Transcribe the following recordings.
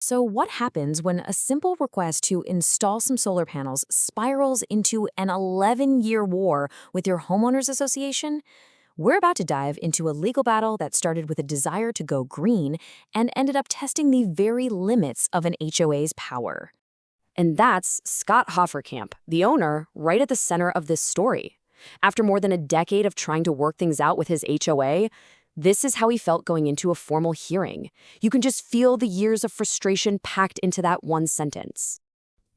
So what happens when a simple request to install some solar panels spirals into an 11-year war with your homeowners association? We're about to dive into a legal battle that started with a desire to go green and ended up testing the very limits of an HOA's power. And that's Scott Haferkamp, the owner, right at the center of this story. After more than a decade of trying to work things out with his HOA, this is how he felt going into a formal hearing. You can just feel the years of frustration packed into that one sentence.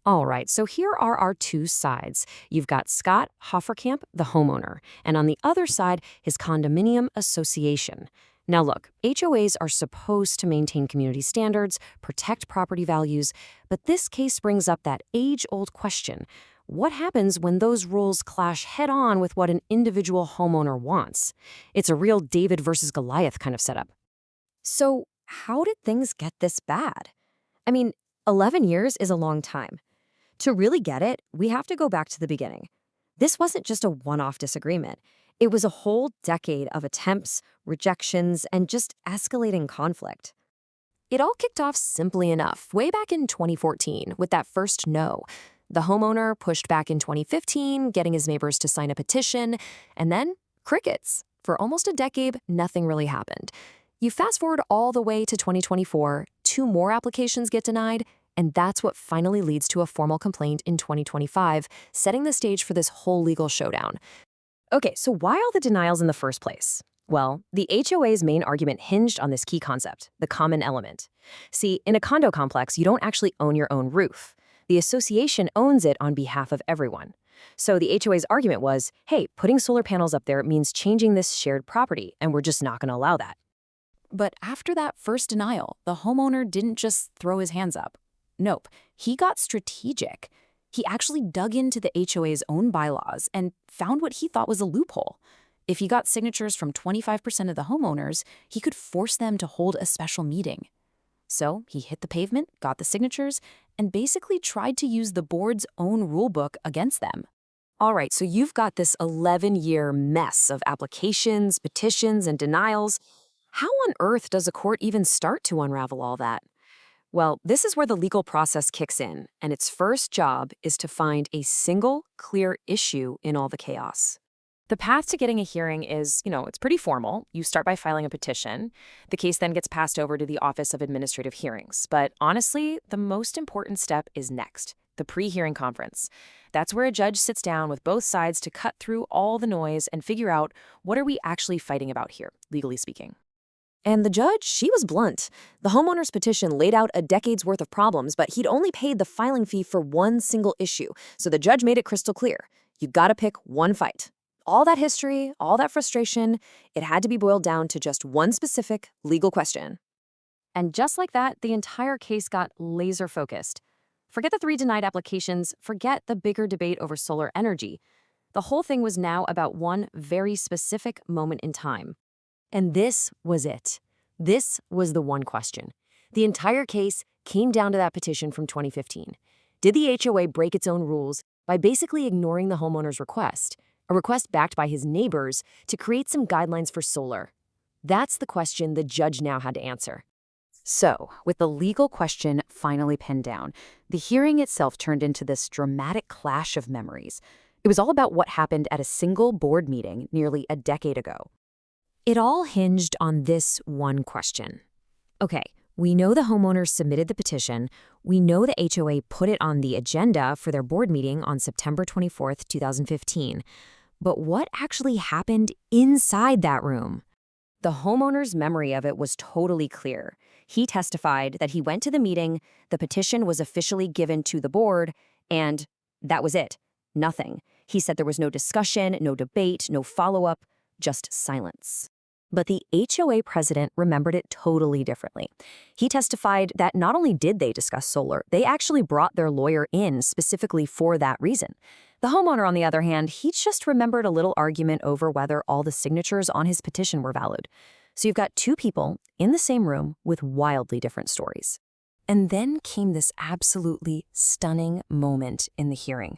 All right, so here are our two sides. You've got Scott Haferkamp, the homeowner, and on the other side, his condominium association. Now look, HOAs are supposed to maintain community standards, protect property values, but this case brings up that age-old question. What happens when those rules clash head-on with what an individual homeowner wants? It's a real David versus Goliath kind of setup. So how did things get this bad? I mean, 11 years is a long time. To really get it, we have to go back to the beginning. This wasn't just a one-off disagreement. It was a whole decade of attempts, rejections, and just escalating conflict. It all kicked off simply enough, way back in 2014, with that first no. The homeowner pushed back in 2015, getting his neighbors to sign a petition, and then crickets. For almost a decade, nothing really happened. You fast forward all the way to 2024, 2 more applications get denied, and that's what finally leads to a formal complaint in 2025, setting the stage for this whole legal showdown. Okay, so why all the denials in the first place? Well, the HOA's main argument hinged on this key concept, the common element. See, in a condo complex, you don't actually own your own roof. The association owns it on behalf of everyone. So the HOA's argument was, hey, putting solar panels up there means changing this shared property, and we're just not going to allow that. But after that first denial, the homeowner didn't just throw his hands up. Nope, he got strategic. He actually dug into the HOA's own bylaws and found what he thought was a loophole. If he got signatures from 25% of the homeowners, he could force them to hold a special meeting. So he hit the pavement, got the signatures, and basically tried to use the board's own rulebook against them. All right, so you've got this 11-year mess of applications, petitions, and denials. How on earth does a court even start to unravel all that? Well, this is where the legal process kicks in, and its first job is to find a single, clear issue in all the chaos. The path to getting a hearing is, it's pretty formal. You start by filing a petition. The case then gets passed over to the Office of Administrative Hearings. But honestly, the most important step is next, the pre-hearing conference. That's where a judge sits down with both sides to cut through all the noise and figure out what are we actually fighting about here, legally speaking. And the judge, she was blunt. The homeowner's petition laid out a decade's worth of problems, but he'd only paid the filing fee for one single issue. So the judge made it crystal clear. You gotta pick one fight. All that history, all that frustration, it had to be boiled down to just one specific legal question. And just like that, the entire case got laser focused. Forget the 3 denied applications, forget the bigger debate over solar energy. The whole thing was now about one very specific moment in time. And this was it. This was the one question. The entire case came down to that petition from 2015. Did the HOA break its own rules by basically ignoring the homeowner's request, a request backed by his neighbors to create some guidelines for solar? That's the question the judge now had to answer. So, with the legal question finally pinned down, the hearing itself turned into this dramatic clash of memories. It was all about what happened at a single board meeting nearly a decade ago. It all hinged on this one question. Okay, we know the homeowners submitted the petition. We know the HOA put it on the agenda for their board meeting on September 24th, 2015. But what actually happened inside that room? The homeowner's memory of it was totally clear. He testified that he went to the meeting, the petition was officially given to the board, and that was it. Nothing. He said there was no discussion, no debate, no follow-up, just silence. But the HOA president remembered it totally differently. He testified that not only did they discuss solar, they actually brought their lawyer in specifically for that reason. The homeowner, on the other hand, he just remembered a little argument over whether all the signatures on his petition were valid. So you've got 2 people in the same room with wildly different stories. And then came this absolutely stunning moment in the hearing.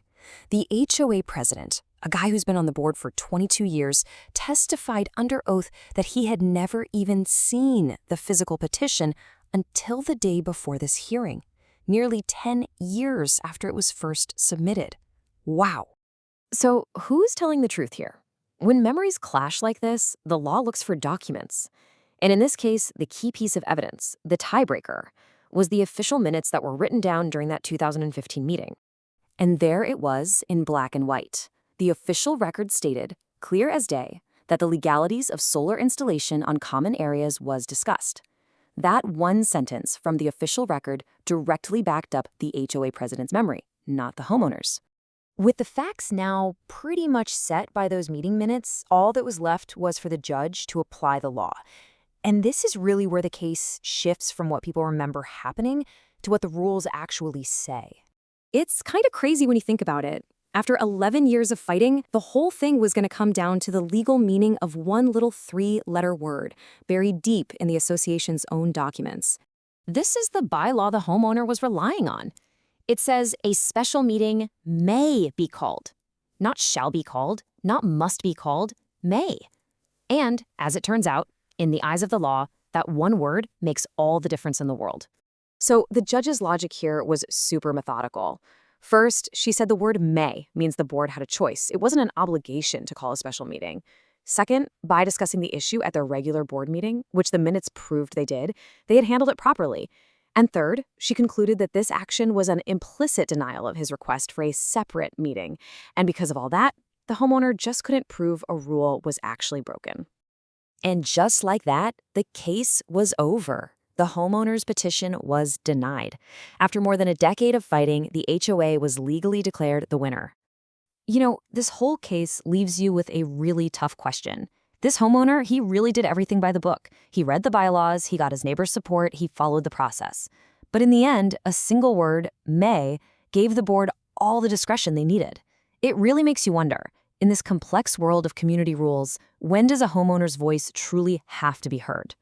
The HOA president, a guy who's been on the board for 22 years, testified under oath that he had never even seen the physical petition until the day before this hearing, nearly 10 years after it was first submitted. Wow. So who's telling the truth here? When memories clash like this, the law looks for documents. And in this case, the key piece of evidence, the tiebreaker, was the official minutes that were written down during that 2015 meeting. And there it was in black and white. The official record stated, clear as day, that the legalities of solar installation on common areas was discussed. That one sentence from the official record directly backed up the HOA president's memory, not the homeowners. With the facts now pretty much set by those meeting minutes, all that was left was for the judge to apply the law. And this is really where the case shifts from what people remember happening to what the rules actually say. It's kind of crazy when you think about it. After 11 years of fighting, the whole thing was going to come down to the legal meaning of one little 3-letter word, buried deep in the association's own documents. This is the bylaw the homeowner was relying on. It says a special meeting may be called. Not shall be called, not must be called, may. And, as it turns out, in the eyes of the law, that one word makes all the difference in the world. So the judge's logic here was super methodical. First, she said the word may means the board had a choice. It wasn't an obligation to call a special meeting. Second, by discussing the issue at their regular board meeting, which the minutes proved they did, they had handled it properly. And third, she concluded that this action was an implicit denial of his request for a separate meeting. And because of all that, the homeowner just couldn't prove a rule was actually broken. And just like that, the case was over. The homeowner's petition was denied. After more than a decade of fighting, the HOA was legally declared the winner. You know, this whole case leaves you with a really tough question. This homeowner, he really did everything by the book. He read the bylaws, he got his neighbor's support, he followed the process. But in the end, a single word, may, gave the board all the discretion they needed. It really makes you wonder, in this complex world of community rules, when does a homeowner's voice truly have to be heard?